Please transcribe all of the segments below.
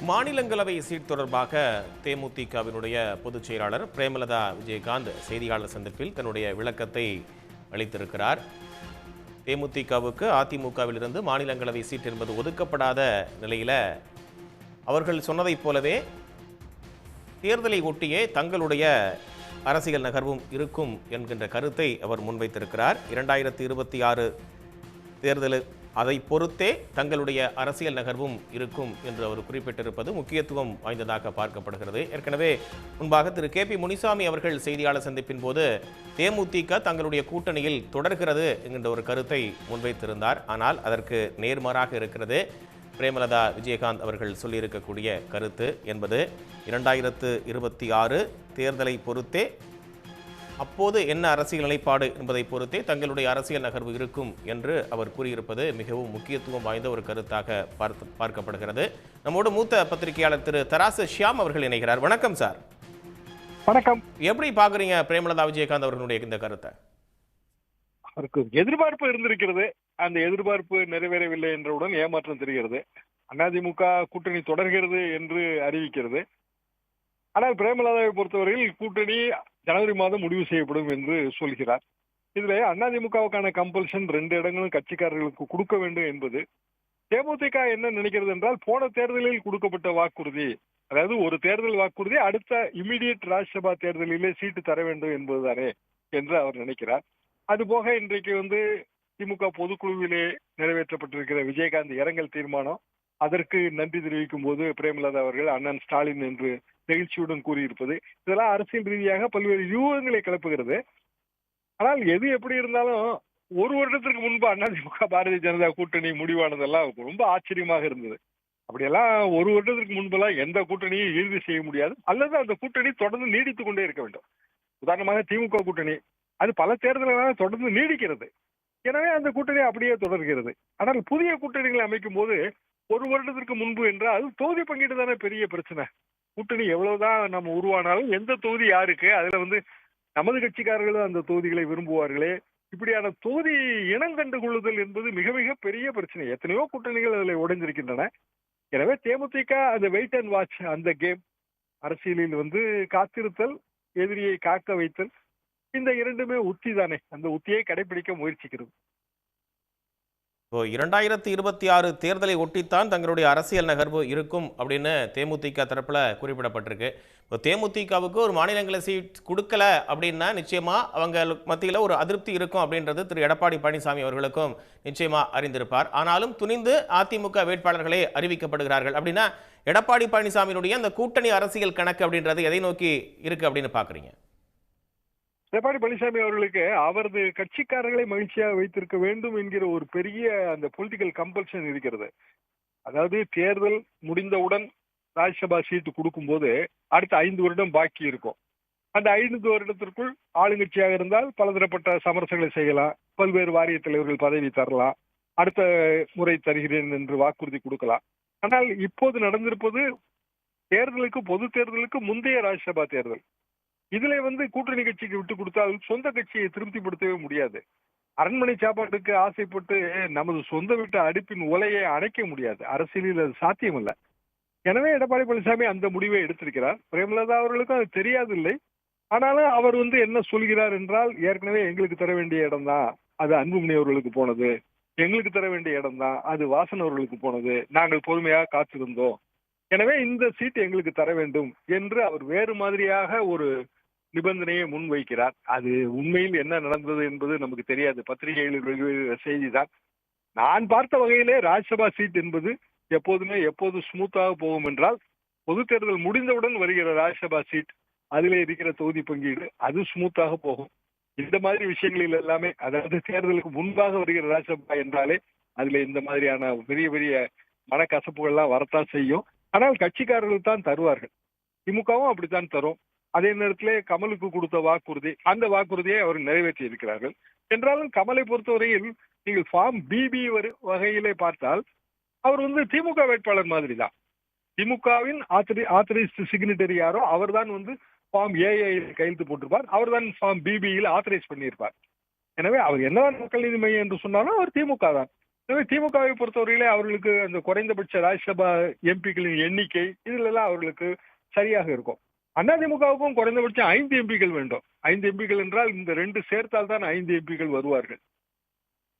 மாநிலங்களவை சீட் தொடர்பாக தேமுதிகவினுடைய பொதுச் செயலாளர் பிரேமலதா விஜயகாந்த் செய்தியாளர் சந்திப்பில் தன்னுடைய விளக்கத்தை அளித்திருக்கிறார். தேமுதிகவுக்கு அதிமுகவிலிருந்து மாநிலங்களவை சீட் என்பது ஒதுக்கப்படாத நிலையில அவர்கள் சொன்னதைப் போலவே தேர்தலை ஒட்டியே தங்களுடைய அரசியல் நகர்வும் இருக்கும் என்கின்ற கருத்தை அவர் முன்வைத்திருக்கிறார். 2026 தேர்தல் அதை பொறுத்தே தங்களுடைய அரசியல் நகர்வும் இருக்கும் என்று அவர் குறிப்பிட்டிருப்பது முக்கியத்துவம் வாய்ந்ததாக பார்க்கப்படுகிறது. ஏற்கனவே முன்பாக திரு கே பி முனிசாமி அவர்கள் செய்தியாளர் சந்திப்பின் போது தேமுதிக தங்களுடைய கூட்டணியில் தொடர்கிறது என்கின்ற ஒரு கருத்தை முன்வைத்திருந்தார். ஆனால் அதற்கு நேர்மாறாக இருக்கிறது பிரேமலதா விஜயகாந்த் அவர்கள் சொல்லியிருக்கக்கூடிய கருத்து என்பது 2026 தேர்தலை பொறுத்தே அப்போது என்ன அரசியல் நிலைப்பாடு என்பதை பொறுத்தே தங்களுடைய அரசியல் நகர்வு இருக்கும் என்று அவர் கூறியிருப்பது மிகவும் முக்கியத்துவம் வாய்ந்த ஒரு கருத்தாக பார்க்கப்படுகிறது. நம்மோடு மூத்த பத்திரிகையாளர் திரு தராசு ஷியாம் அவர்கள் இணைகிறார். வணக்கம் சார். வணக்கம். எப்படி பாக்குறீங்க பிரேமலதா விஜயகாந்த் அவர்களுடைய இந்த கருத்தை? அவருக்கு எதிர்பார்ப்பு இருந்திருக்கிறது. அந்த எதிர்பார்ப்பு நிறைவேறவில்லை என்றவுடன் ஏமாற்றம் தெரிகிறது. அதிமுக கூட்டணி தொடர்கிறது என்று அறிவிக்கிறது. ஆனால் பிரேமலதாவை பொறுத்தவரையில் கூட்டணி ஜனவரி மாதம் முடிவு செய்யப்படும் என்று சொல்கிறார். இதுல அதிமுகவுக்கான கம்பல்ஷன் 2 இடங்களும் கட்சிக்காரர்களுக்கு கொடுக்க வேண்டும் என்பது தேமுதிக என்ன நினைக்கிறது என்றால், போன தேர்தலில் கொடுக்கப்பட்ட வாக்குறுதி, அதாவது ஒரு தேர்தல் வாக்குறுதி அடுத்த இமிடியேட் ராஜ்யசபா தேர்தலிலே சீட்டு தர வேண்டும் என்பதுதானே என்று அவர் நினைக்கிறார். அதுபோக இன்றைக்கு திமுக பொதுக்குழுவிலே நிறைவேற்றப்பட்டிருக்கிற விஜயகாந்த் இரங்கல் தீர்மானம், அதற்கு நன்றி தெரிவிக்கும் போது பிரேமலதா அவர்கள் அண்ணன் ஸ்டாலின் என்று நெகிழ்ச்சியுடன் கூறியிருப்பது, இதெல்லாம் அரசியல் ரீதியாக பல்வேறு யூகங்களை கிளப்புகிறது. ஆனால் எது எப்படி இருந்தாலும் ஒரு வருடத்திற்கு முன்பு அதிமுக பாரதிய ஜனதா கூட்டணி முடிவானதெல்லாம் ரொம்ப ஆச்சரியமாக இருந்தது. அப்படியெல்லாம் ஒரு வருடத்திற்கு முன்பெல்லாம் எந்த கூட்டணியும் இறுதி செய்ய முடியாது, அல்லது அந்த கூட்டணி தொடர்ந்து நீடித்துக் கொண்டே இருக்க வேண்டும். உதாரணமாக திமுக கூட்டணி அது பல தேர்தல்களாக தொடர்ந்து நீடிக்கிறது. எனவே அந்த கூட்டணி அப்படியே தொடர்கிறது. ஆனால் புதிய கூட்டணிகளை அமைக்கும் போது ஒரு வருடத்திற்கு முன்பு என்றால் தொகுதி பங்கீடு தானே பெரிய பிரச்சனை. கூட்டணி எவ்வளவுதான் நம்ம உருவானாலும் எந்த தொகுதி யாருக்கு, அதுல நமது கட்சிக்காரர்களும் அந்த தொகுதிகளை விரும்புவார்களே, இப்படியான தொகுதி இனங்கண்டு கொள்ளுதல் என்பது மிக மிக பெரிய பிரச்சனை. எத்தனையோ கூட்டணிகள் அதில் உடைந்திருக்கின்றன. எனவே தேமுதிக அந்த வெயிட் அண்ட் வாட்ச், அந்த கேம் அரசியலில் காத்திருத்தல், எதிரியை காக்க வைத்தல், இந்த இரண்டுமே உத்தி தானே. அந்த உத்தியை கடைபிடிக்க முயற்சிக்கிறது. 2026 தேர்தலை ஒட்டித்தான் தங்களுடைய அரசியல் நகர்வு இருக்கும் அப்படின்னு தேமுதிக தரப்புல குறிப்பிடப்பட்டிருக்கு. இப்போ தேமுதிகவுக்கு ஒரு மாநிலங்களவை சீட் கொடுக்கல அப்படின்னா நிச்சயமா அவங்க மத்தியில் ஒரு அதிருப்தி இருக்கும் அப்படின்றது திரு எடப்பாடி பழனிசாமி அவர்களுக்கும் நிச்சயமா அறிந்திருப்பார். ஆனாலும் துணிந்து அதிமுக வேட்பாளர்களே அறிவிக்கப்படுகிறார்கள் அப்படின்னா எடப்பாடி பழனிசாமியினுடைய அந்த கூட்டணி அரசியல் கணக்கு அப்படின்றது எதை நோக்கி இருக்கு அப்படின்னு பாக்குறீங்க? எடப்பாடி பழனிசாமி அவர்களுக்கு அவரது கட்சிக்காரர்களை மகிழ்ச்சியாக வைத்திருக்க வேண்டும் என்கிற ஒரு பெரிய அந்த பொலிட்டிக்கல் கம்பல்ஷன் இருக்கிறது. அதாவது தேர்தல் முடிந்தவுடன் ராஜ்யசபா சீட்டு கொடுக்கும் போது அடுத்த 5 வருடம் பாக்கி இருக்கும். அந்த 5 வருடத்திற்குள் ஆளுங்கட்சியாக இருந்தால் பலதரப்பட்ட சமரசங்களை செய்யலாம், பல்வேறு வாரிய தலைவர்கள் பதவி தரலாம், அடுத்த முறை தருகிறேன் என்று வாக்குறுதி கொடுக்கலாம். ஆனால் இப்போது நடந்திருப்பது பொது தேர்தலுக்கு முந்தைய ராஜ்யசபா தேர்தல். இதுல கூட்டணி கட்சிக்கு விட்டு கொடுத்தால் சொந்த கட்சியை திருப்திப்படுத்தவே முடியாது. அரண்மனை சாப்பாட்டுக்கு ஆசைப்பட்டு நமது சொந்த வீட்டு அடுப்பின் உலையை அணைக்க முடியாது. அரசியலில் அது சாத்தியமல்ல. எனவே எடப்பாடி பழனிசாமி அந்த முடிவை எடுத்திருக்கிறார். பிரேமலதா அவர்களுக்கும் அது தெரியாதில்லை. ஆனாலும் அவர் என்ன சொல்கிறார் என்றால், ஏற்கனவே எங்களுக்கு தர வேண்டிய இடம் தான் அது அன்புமணி அவர்களுக்கு போனது, எங்களுக்கு தர வேண்டிய இடம் தான் அது வாசன் அவர்களுக்கு போனது, நாங்கள் பொறுமையாக காத்திருந்தோம், எனவே இந்த சீட் எங்களுக்கு தர வேண்டும் என்று அவர் வேறு மாதிரியாக ஒரு நிபந்தனையை முன்வைக்கிறார். அது உண்மையில் என்ன நடந்தது என்பது நமக்கு தெரியாது. பத்திரிகைகளில் செய்திதான். நான் பார்த்த வகையிலே ராஜ்யசபா சீட் என்பது எப்போது ஸ்மூத்தாக போகும் என்றால், பொது தேர்தல் முடிந்தவுடன் வருகிற ராஜ்யசபா சீட், அதிலே இருக்கிற தொகுதி பங்கீடு, அது ஸ்மூத்தாக போகும். இந்த மாதிரி விஷயங்களில் எல்லாமே, அதாவது தேர்தலுக்கு முன்பாக வருகிற ராஜ்யசபா என்றாலே அதுல இந்த மாதிரியான பெரிய பெரிய மனக்கசப்புகள்லாம் வரத்தான் செய்யும். ஆனால் கட்சிக்காரர்கள் தான் தருவார்கள். திமுகவும் அப்படித்தான் தரும். அதே நேரத்திலே கமலுக்கு கொடுத்த வாக்குறுதி, அந்த வாக்குறுதியை அவர் நிறைவேற்றி இருக்கிறார்கள். என்றாலும் கமலை பொறுத்தவரையில் நீங்கள் ஃபார்ம் பிபி வகையிலே பார்த்தால் அவர் திமுக வேட்பாளர் மாதிரி தான். திமுகவின் ஆத்தரைஸ்ட் சிக்னட்டரி யாரோ அவர் தான் ஃபார்ம் ஏஐ கையெழுத்து போட்டிருப்பார், அவர் தான் ஃபார்ம் பிபியில் ஆத்தரைஸ் பண்ணியிருப்பார். எனவே அவர் என்னதான் மக்கள் நீதி மையம் என்று சொன்னாலும் அவர் திமுக தான். எனவே திமுகவை பொறுத்தவரையிலே அவர்களுக்கு அந்த குறைந்தபட்ச ராஜ்யசபா எம்பிக்களின் எண்ணிக்கை இதுல எல்லாம் அவர்களுக்கு சரியாக இருக்கும். அதிமுகவுக்கும் குறைந்தபட்சம் 5 எம்பிக்கள் வேண்டும். 5 எம்பிக்கள் என்றால் இந்த 2 சேர்த்தால் தான் 5 எம்பிக்கள் வருவார்கள்.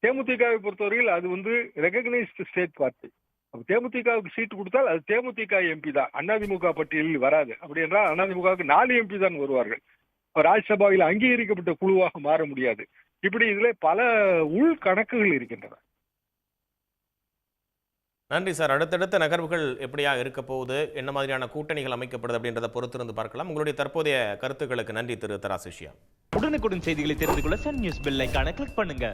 தேமுதிகவை பொறுத்தவரையில் அது ரெகக்னைஸ்டு ஸ்டேட் பார்ட்டி. தேமுதிகவுக்கு சீட்டு கொடுத்தால் அது தேமுதிக எம்பி தான், அதிமுக பட்டியலில் வராது. அப்படி என்றால் அதிமுகவுக்கு 4 எம்பி தான் வருவார்கள். ராஜ்யசபாவில் அங்கீகரிக்கப்பட்ட குழுவாக மாற முடியாது. இப்படி இதிலே பல உள் கணக்குகள் இருக்கின்றன. நன்றி சார். அடுத்தடுத்த நகர்வுகள் எப்படியாக இருக்க போகுது, என்ன மாதிரியான கூட்டணிகள் அமைக்கப்படுது அப்படின்றத பொறுத்திருந்து பார்க்கலாம். உங்களுடைய தற்போதைய கருத்துக்களுக்கு நன்றி திரு தராசிஷியா. உடனுக்குடன் செய்திகளை தெரிந்து கொள்ள சன் நியூஸ் பெல் ஐகானை கிளிக் பண்ணுங்க.